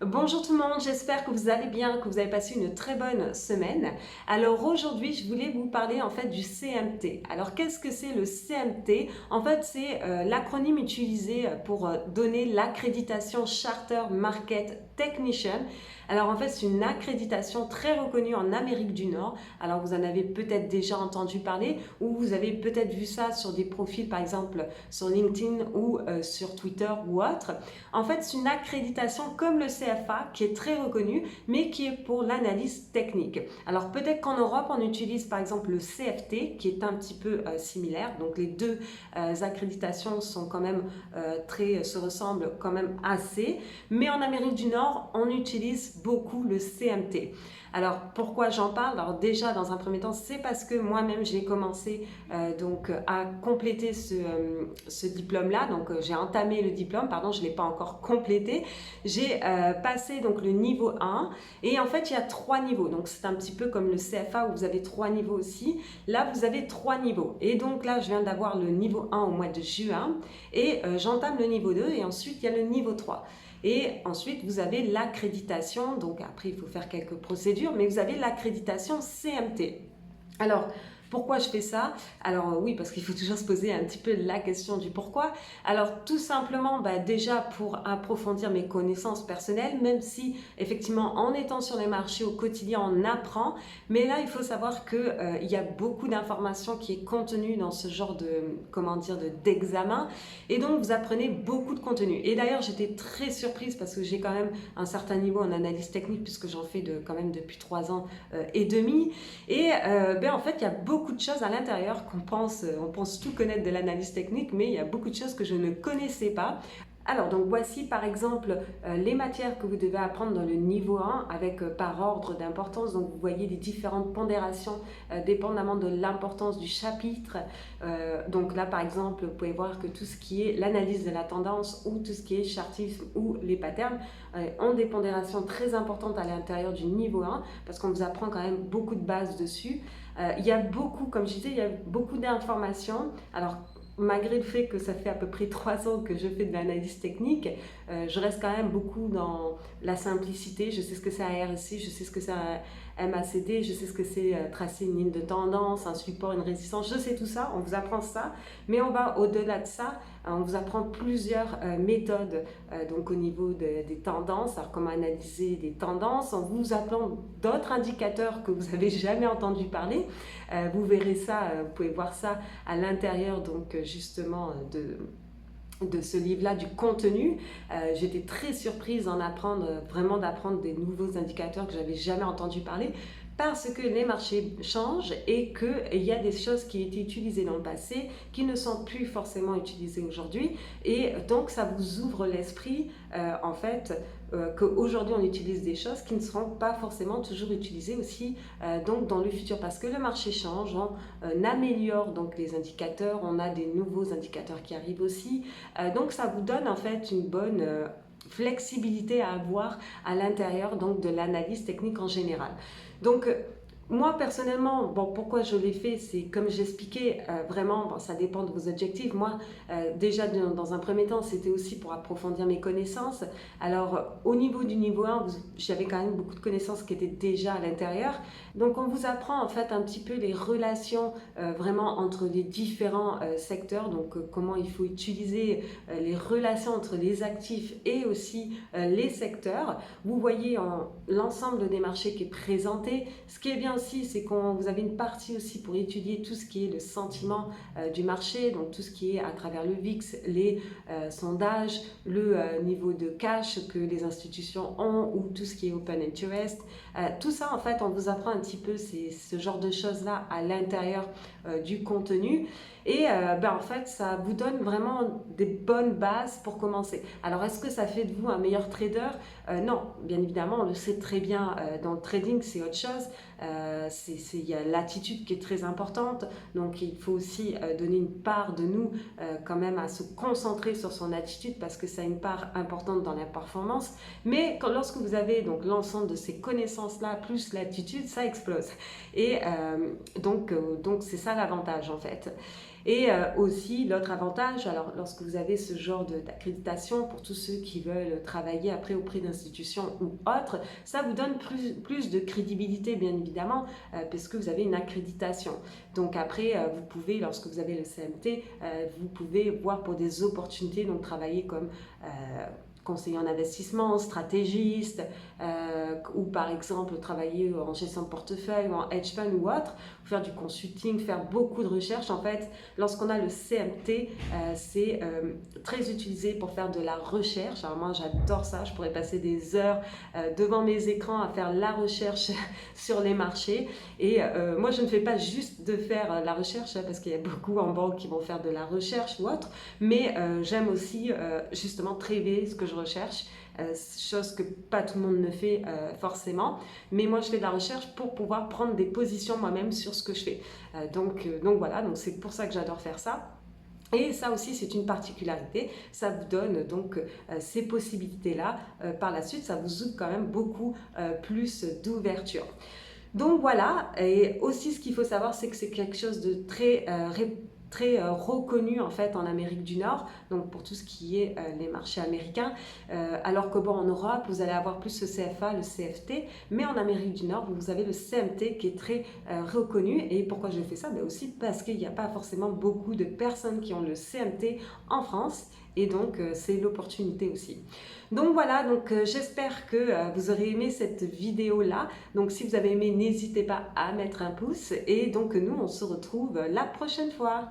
Bonjour tout le monde, j'espère que vous allez bien, que vous avez passé une très bonne semaine. Alors aujourd'hui, je voulais vous parler en fait du CMT. Alors qu'est-ce que c'est le CMT? En fait, c'est l'acronyme utilisé pour donner l'accréditation Charter Market Technician. Alors en fait, c'est une accréditation très reconnue en Amérique du Nord. Alors vous en avez peut-être déjà entendu parler ou vous avez peut-être vu ça sur des profils par exemple sur LinkedIn ou sur Twitter ou autre. En fait, c'est une accréditation comme le CFA qui est très reconnue, mais qui est pour l'analyse technique. Alors peut-être qu'en Europe, on utilise par exemple le CFT, qui est un petit peu similaire. Donc les deux accréditations sont quand même se ressemblent quand même assez. Mais en Amérique du Nord, on utilise beaucoup le CMT. Alors pourquoi j'en parle? Alors déjà dans un premier temps, c'est parce que moi-même j'ai commencé à compléter ce diplôme-là. Donc j'ai entamé le diplôme, pardon, je ne l'ai pas encore complété. J'ai passé donc le niveau 1 et en fait il y a 3 niveaux. Donc c'est un petit peu comme le CFA où vous avez 3 niveaux aussi. Là vous avez 3 niveaux. Et donc là je viens d'avoir le niveau 1 au mois de juin et j'entame le niveau 2 et ensuite il y a le niveau 3. Et ensuite, vous avez l'accréditation. Donc après, il faut faire quelques procédures, mais vous avez l'accréditation CMT. Alors, pourquoi je fais ça? Alors oui, parce qu'il faut toujours se poser un petit peu la question du pourquoi. Alors tout simplement, déjà pour approfondir mes connaissances personnelles, même si effectivement en étant sur les marchés au quotidien, on apprend. Mais là, il faut savoir que il y a beaucoup d'informations qui est contenues dans ce genre de, comment dire, d'examen. Et donc, vous apprenez beaucoup de contenu. Et d'ailleurs, j'étais très surprise parce que j'ai quand même un certain niveau en analyse technique puisque j'en fais quand même depuis 3 ans et demi. Et en fait, il y a beaucoup de choses à l'intérieur on pense tout connaître de l'analyse technique, mais il y a beaucoup de choses que je ne connaissais pas. Alors, donc voici par exemple les matières que vous devez apprendre dans le niveau 1 avec par ordre d'importance. Donc, vous voyez les différentes pondérations dépendamment de l'importance du chapitre. Donc là, par exemple, vous pouvez voir que tout ce qui est l'analyse de la tendance ou tout ce qui est chartisme ou les patterns ont des pondérations très importantes à l'intérieur du niveau 1 parce qu'on vous apprend quand même beaucoup de bases dessus. Il y a beaucoup, comme je disais, il y a beaucoup d'informations. Alors, malgré le fait que ça fait à peu près 3 ans que je fais de l'analyse technique, je reste quand même beaucoup dans la simplicité. Je sais ce que c'est un RSI, je sais ce que c'est un MACD, je sais ce que c'est tracer une ligne de tendance, un support, une résistance. Je sais tout ça, on vous apprend ça, mais on va au-delà de ça. On vous apprend plusieurs méthodes donc au niveau des tendances, alors comment analyser des tendances. On vous apprend d'autres indicateurs que vous n'avez jamais entendu parler. Vous verrez ça, vous pouvez voir ça à l'intérieur donc justement de ce livre-là, du contenu. J'étais très surprise vraiment d'apprendre des nouveaux indicateurs que j'avais jamais entendu parler parce que les marchés changent et qu'il y a des choses qui étaient utilisées dans le passé qui ne sont plus forcément utilisées aujourd'hui et donc ça vous ouvre l'esprit en fait qu'aujourd'hui on utilise des choses qui ne seront pas forcément toujours utilisées aussi donc dans le futur parce que le marché change, on améliore donc les indicateurs, on a des nouveaux indicateurs qui arrivent aussi. Donc ça vous donne en fait une bonne flexibilité à avoir à l'intérieur donc de l'analyse technique en général. Donc moi personnellement, bon, pourquoi je l'ai fait, c'est comme j'expliquais, vraiment, bon, ça dépend de vos objectifs. Moi, déjà dans un premier temps, c'était aussi pour approfondir mes connaissances. Alors, au niveau du niveau 1, j'avais quand même beaucoup de connaissances qui étaient déjà à l'intérieur. Donc, on vous apprend en fait un petit peu les relations vraiment entre les différents secteurs. Donc, comment il faut utiliser les relations entre les actifs et aussi les secteurs. Vous voyez l'ensemble des marchés qui est présenté. Ce qui est bien aussi, c'est qu'on vous avez une partie aussi pour étudier tout ce qui est le sentiment du marché, donc tout ce qui est à travers le VIX, les sondages, le niveau de cash que les institutions ont ou tout ce qui est open interest. Tout ça, en fait, on vous apprend un petit peu ce genre de choses-là à l'intérieur du contenu. Et en fait, ça vous donne vraiment des bonnes bases pour commencer. Alors, est-ce que ça fait de vous un meilleur trader? Non, bien évidemment, on le sait très bien, dans le trading, c'est autre chose. Il y a l'attitude qui est très importante, donc il faut aussi donner une part de nous quand même à se concentrer sur son attitude parce que ça a une part importante dans la performance. Mais lorsque vous avez donc l'ensemble de ces connaissances-là plus l'attitude, ça explose. Et donc c'est ça l'avantage en fait. Et aussi, l'autre avantage, alors lorsque vous avez ce genre d'accréditation, pour tous ceux qui veulent travailler après auprès d'institutions ou autres, ça vous donne plus de crédibilité, bien évidemment, puisque vous avez une accréditation. Donc après, vous pouvez, lorsque vous avez le CMT, vous pouvez voir pour des opportunités, donc travailler comme conseiller en investissement, stratégiste, ou par exemple travailler en gestion de portefeuille, ou en hedge fund ou autre, faire du consulting, faire beaucoup de recherches. En fait, lorsqu'on a le CMT, c'est très utilisé pour faire de la recherche. Alors moi, j'adore ça. Je pourrais passer des heures devant mes écrans à faire la recherche sur les marchés. Et moi, je ne fais pas juste de faire la recherche, parce qu'il y a beaucoup en banque qui vont faire de la recherche ou autre, mais j'aime aussi justement trader ce que je recherche, chose que pas tout le monde ne fait forcément, mais moi je fais de la recherche pour pouvoir prendre des positions moi-même sur ce que je fais. Donc voilà, donc c'est pour ça que j'adore faire ça. Et ça aussi, c'est une particularité, ça vous donne donc ces possibilités-là. Par la suite, ça vous ouvre quand même beaucoup plus d'ouverture. Donc voilà, et aussi ce qu'il faut savoir, c'est que c'est quelque chose de très reconnu en fait en Amérique du Nord, donc pour tout ce qui est les marchés américains, alors que bon, en Europe vous allez avoir plus le CFA, le CFT, mais en Amérique du Nord vous avez le CMT qui est très reconnu. Et pourquoi je fais ça? Ben aussi parce qu'il n'y a pas forcément beaucoup de personnes qui ont le CMT en France, et donc c'est l'opportunité aussi. Donc voilà, donc j'espère que vous aurez aimé cette vidéo là. Donc si vous avez aimé, n'hésitez pas à mettre un pouce, et donc nous on se retrouve la prochaine fois.